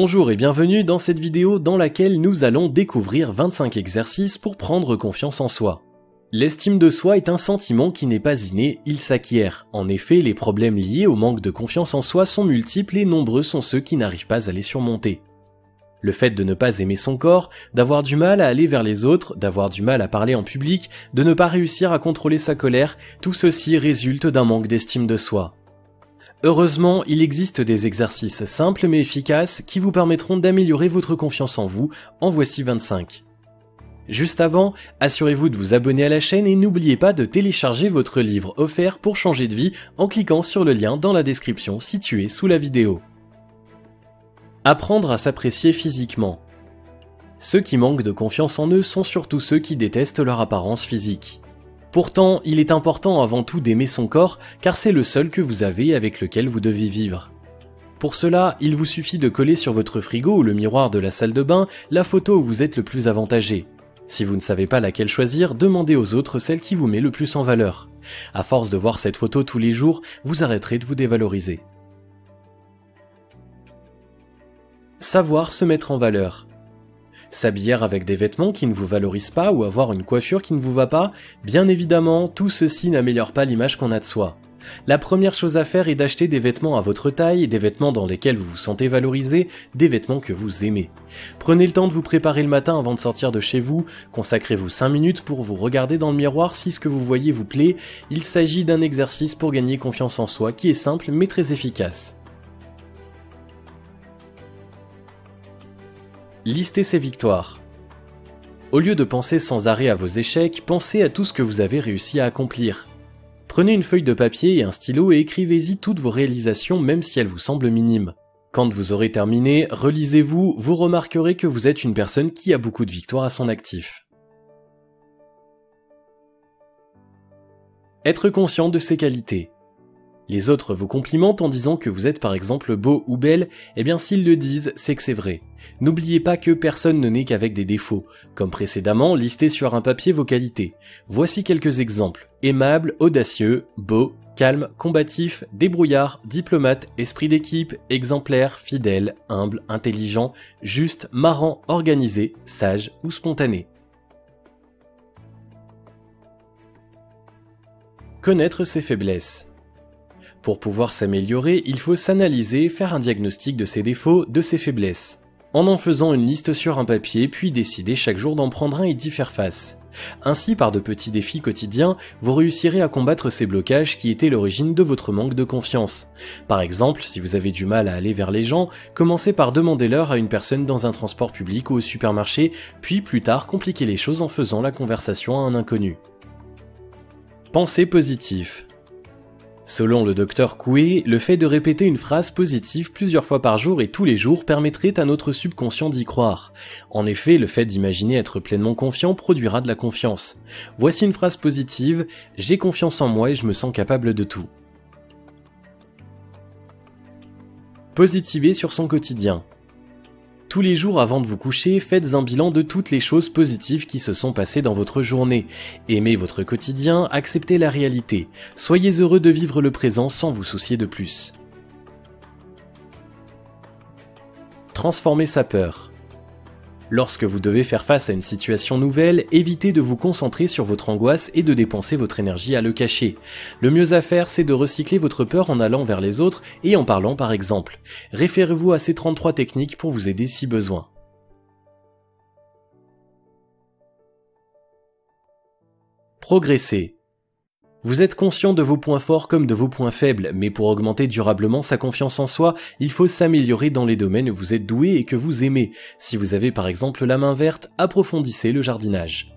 Bonjour et bienvenue dans cette vidéo dans laquelle nous allons découvrir 25 exercices pour prendre confiance en soi. L'estime de soi est un sentiment qui n'est pas inné, il s'acquiert. En effet, les problèmes liés au manque de confiance en soi sont multiples et nombreux sont ceux qui n'arrivent pas à les surmonter. Le fait de ne pas aimer son corps, d'avoir du mal à aller vers les autres, d'avoir du mal à parler en public, de ne pas réussir à contrôler sa colère, tout ceci résulte d'un manque d'estime de soi. Heureusement, il existe des exercices simples mais efficaces qui vous permettront d'améliorer votre confiance en vous, en voici 25. Juste avant, assurez-vous de vous abonner à la chaîne et n'oubliez pas de télécharger votre livre offert pour changer de vie en cliquant sur le lien dans la description situé sous la vidéo. Apprendre à s'apprécier physiquement. Ceux qui manquent de confiance en eux sont surtout ceux qui détestent leur apparence physique. Pourtant, il est important avant tout d'aimer son corps car c'est le seul que vous avez et avec lequel vous devez vivre. Pour cela, il vous suffit de coller sur votre frigo ou le miroir de la salle de bain la photo où vous êtes le plus avantagé. Si vous ne savez pas laquelle choisir, demandez aux autres celle qui vous met le plus en valeur. À force de voir cette photo tous les jours, vous arrêterez de vous dévaloriser. Savoir se mettre en valeur. S'habiller avec des vêtements qui ne vous valorisent pas ou avoir une coiffure qui ne vous va pas, bien évidemment, tout ceci n'améliore pas l'image qu'on a de soi. La première chose à faire est d'acheter des vêtements à votre taille, des vêtements dans lesquels vous vous sentez valorisé, des vêtements que vous aimez. Prenez le temps de vous préparer le matin avant de sortir de chez vous, consacrez-vous 5 minutes pour vous regarder dans le miroir si ce que vous voyez vous plaît. Il s'agit d'un exercice pour gagner confiance en soi qui est simple mais très efficace. Listez ses victoires. Au lieu de penser sans arrêt à vos échecs, pensez à tout ce que vous avez réussi à accomplir. Prenez une feuille de papier et un stylo et écrivez-y toutes vos réalisations même si elles vous semblent minimes. Quand vous aurez terminé, relisez-vous, vous remarquerez que vous êtes une personne qui a beaucoup de victoires à son actif. Être conscient de ses qualités. Les autres vous complimentent en disant que vous êtes par exemple beau ou belle, eh bien s'ils le disent, c'est que c'est vrai. N'oubliez pas que personne ne naît qu'avec des défauts. Comme précédemment, listez sur un papier vos qualités. Voici quelques exemples. Aimable, audacieux, beau, calme, combatif, débrouillard, diplomate, esprit d'équipe, exemplaire, fidèle, humble, intelligent, juste, marrant, organisé, sage ou spontané. Connaître ses faiblesses. Pour pouvoir s'améliorer, il faut s'analyser, faire un diagnostic de ses défauts, de ses faiblesses. En faisant une liste sur un papier, puis décider chaque jour d'en prendre un et d'y faire face. Ainsi, par de petits défis quotidiens, vous réussirez à combattre ces blocages qui étaient l'origine de votre manque de confiance. Par exemple, si vous avez du mal à aller vers les gens, commencez par demander l'heure à une personne dans un transport public ou au supermarché, puis plus tard compliquez les choses en faisant la conversation à un inconnu. Pensez positif. Selon le docteur Coué, le fait de répéter une phrase positive plusieurs fois par jour et tous les jours permettrait à notre subconscient d'y croire. En effet, le fait d'imaginer être pleinement confiant produira de la confiance. Voici une phrase positive, « J'ai confiance en moi et je me sens capable de tout ». Positiver sur son quotidien. Tous les jours avant de vous coucher, faites un bilan de toutes les choses positives qui se sont passées dans votre journée. Aimez votre quotidien, acceptez la réalité. Soyez heureux de vivre le présent sans vous soucier de plus. Transformez sa peur. Lorsque vous devez faire face à une situation nouvelle, évitez de vous concentrer sur votre angoisse et de dépenser votre énergie à le cacher. Le mieux à faire, c'est de recycler votre peur en allant vers les autres et en parlant par exemple. Référez-vous à ces 33 techniques pour vous aider si besoin. Progresser. Vous êtes conscient de vos points forts comme de vos points faibles, mais pour augmenter durablement sa confiance en soi, il faut s'améliorer dans les domaines où vous êtes doué et que vous aimez. Si vous avez par exemple la main verte, approfondissez le jardinage.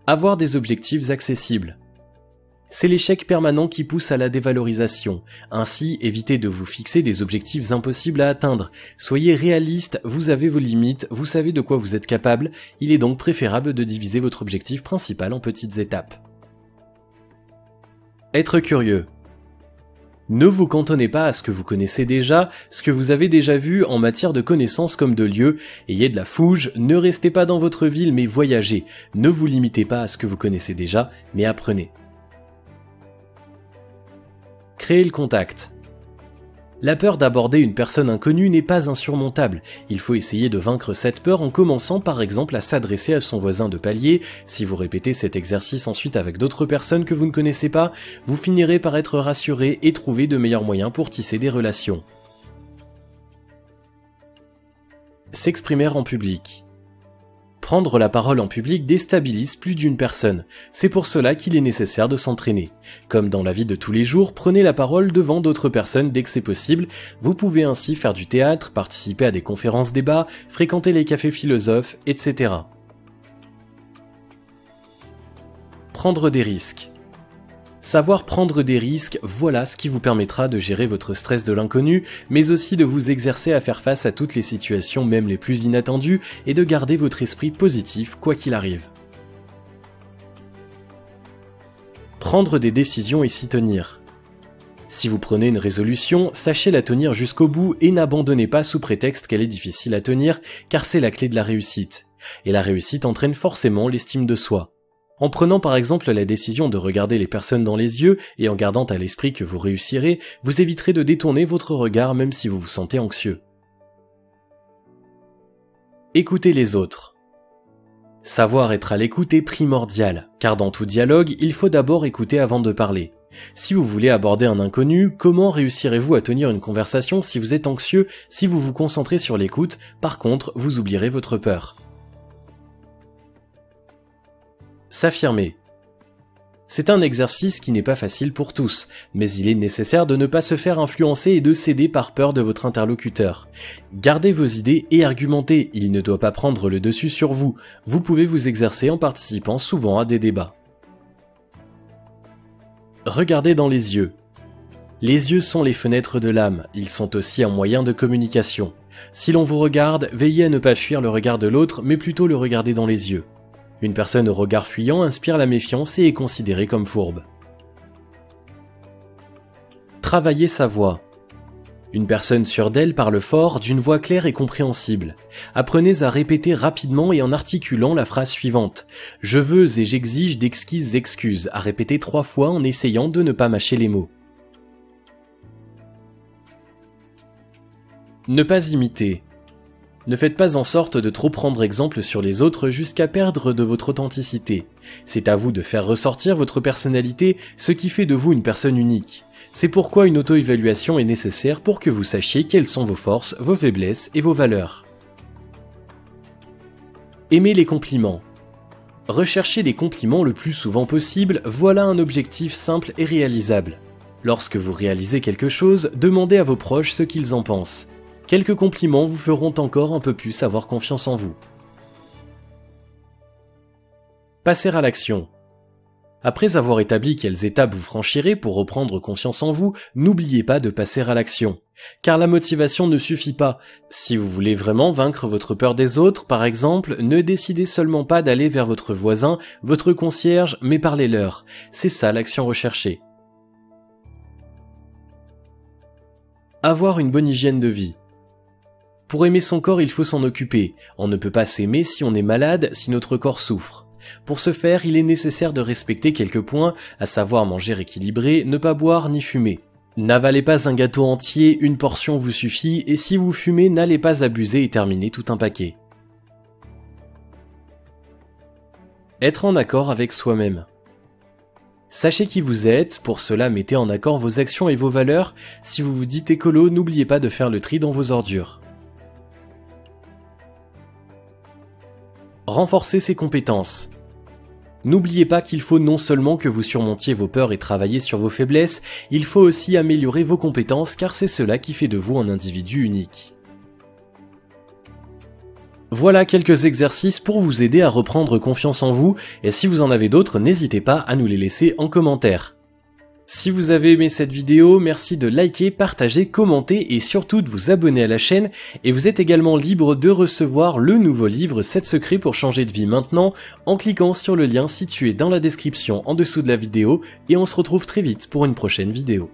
Avoir des objectifs accessibles. C'est l'échec permanent qui pousse à la dévalorisation. Ainsi, évitez de vous fixer des objectifs impossibles à atteindre. Soyez réaliste, vous avez vos limites, vous savez de quoi vous êtes capable, il est donc préférable de diviser votre objectif principal en petites étapes. Être curieux. Ne vous cantonnez pas à ce que vous connaissez déjà, ce que vous avez déjà vu en matière de connaissances comme de lieux, ayez de la fougue, ne restez pas dans votre ville mais voyagez, ne vous limitez pas à ce que vous connaissez déjà, mais apprenez. Créer le contact. La peur d'aborder une personne inconnue n'est pas insurmontable. Il faut essayer de vaincre cette peur en commençant par exemple à s'adresser à son voisin de palier. Si vous répétez cet exercice ensuite avec d'autres personnes que vous ne connaissez pas, vous finirez par être rassuré et trouver de meilleurs moyens pour tisser des relations. S'exprimer en public. Prendre la parole en public déstabilise plus d'une personne. C'est pour cela qu'il est nécessaire de s'entraîner. Comme dans la vie de tous les jours, prenez la parole devant d'autres personnes dès que c'est possible. Vous pouvez ainsi faire du théâtre, participer à des conférences débats, fréquenter les cafés philosophes, etc. Prendre des risques. Savoir prendre des risques, voilà ce qui vous permettra de gérer votre stress de l'inconnu, mais aussi de vous exercer à faire face à toutes les situations, même les plus inattendues, et de garder votre esprit positif quoi qu'il arrive. Prendre des décisions et s'y tenir. Si vous prenez une résolution, sachez la tenir jusqu'au bout et n'abandonnez pas sous prétexte qu'elle est difficile à tenir, car c'est la clé de la réussite. Et la réussite entraîne forcément l'estime de soi. En prenant par exemple la décision de regarder les personnes dans les yeux et en gardant à l'esprit que vous réussirez, vous éviterez de détourner votre regard même si vous vous sentez anxieux. Écoutez les autres. Savoir être à l'écoute est primordial, car dans tout dialogue, il faut d'abord écouter avant de parler. Si vous voulez aborder un inconnu, comment réussirez-vous à tenir une conversation si vous êtes anxieux, si vous vous concentrez sur l'écoute, par contre, vous oublierez votre peur. S'affirmer. C'est un exercice qui n'est pas facile pour tous, mais il est nécessaire de ne pas se faire influencer et de céder par peur de votre interlocuteur. Gardez vos idées et argumentez, il ne doit pas prendre le dessus sur vous. Vous pouvez vous exercer en participant souvent à des débats. Regardez dans les yeux. Les yeux sont les fenêtres de l'âme, ils sont aussi un moyen de communication. Si l'on vous regarde, veillez à ne pas fuir le regard de l'autre, mais plutôt le regarder dans les yeux. Une personne au regard fuyant inspire la méfiance et est considérée comme fourbe. Travaillez sa voix. Une personne sûre d'elle parle fort, d'une voix claire et compréhensible. Apprenez à répéter rapidement et en articulant la phrase suivante. Je veux et j'exige d'exquises excuses, à répéter 3 fois en essayant de ne pas mâcher les mots. Ne pas imiter. Ne faites pas en sorte de trop prendre exemple sur les autres jusqu'à perdre de votre authenticité. C'est à vous de faire ressortir votre personnalité, ce qui fait de vous une personne unique. C'est pourquoi une auto-évaluation est nécessaire pour que vous sachiez quelles sont vos forces, vos faiblesses et vos valeurs. Aimez les compliments. Recherchez les compliments le plus souvent possible, voilà un objectif simple et réalisable. Lorsque vous réalisez quelque chose, demandez à vos proches ce qu'ils en pensent. Quelques compliments vous feront encore un peu plus avoir confiance en vous. Passer à l'action. Après avoir établi quelles étapes vous franchirez pour reprendre confiance en vous, n'oubliez pas de passer à l'action. Car la motivation ne suffit pas. Si vous voulez vraiment vaincre votre peur des autres, par exemple, ne décidez seulement pas d'aller vers votre voisin, votre concierge, mais parlez-leur. C'est ça l'action recherchée. Avoir une bonne hygiène de vie. Pour aimer son corps, il faut s'en occuper. On ne peut pas s'aimer si on est malade, si notre corps souffre. Pour ce faire, il est nécessaire de respecter quelques points, à savoir manger équilibré, ne pas boire ni fumer. N'avalez pas un gâteau entier, une portion vous suffit, et si vous fumez, n'allez pas abuser et terminer tout un paquet. Être en accord avec soi-même. Sachez qui vous êtes, pour cela mettez en accord vos actions et vos valeurs. Si vous vous dites écolo, n'oubliez pas de faire le tri dans vos ordures. Renforcer ses compétences. N'oubliez pas qu'il faut non seulement que vous surmontiez vos peurs et travailler sur vos faiblesses, il faut aussi améliorer vos compétences car c'est cela qui fait de vous un individu unique. Voilà quelques exercices pour vous aider à reprendre confiance en vous, et si vous en avez d'autres, n'hésitez pas à nous les laisser en commentaire. Si vous avez aimé cette vidéo, merci de liker, partager, commenter et surtout de vous abonner à la chaîne, et vous êtes également libre de recevoir le nouveau livre 7 secrets pour changer de vie maintenant en cliquant sur le lien situé dans la description en dessous de la vidéo, et on se retrouve très vite pour une prochaine vidéo.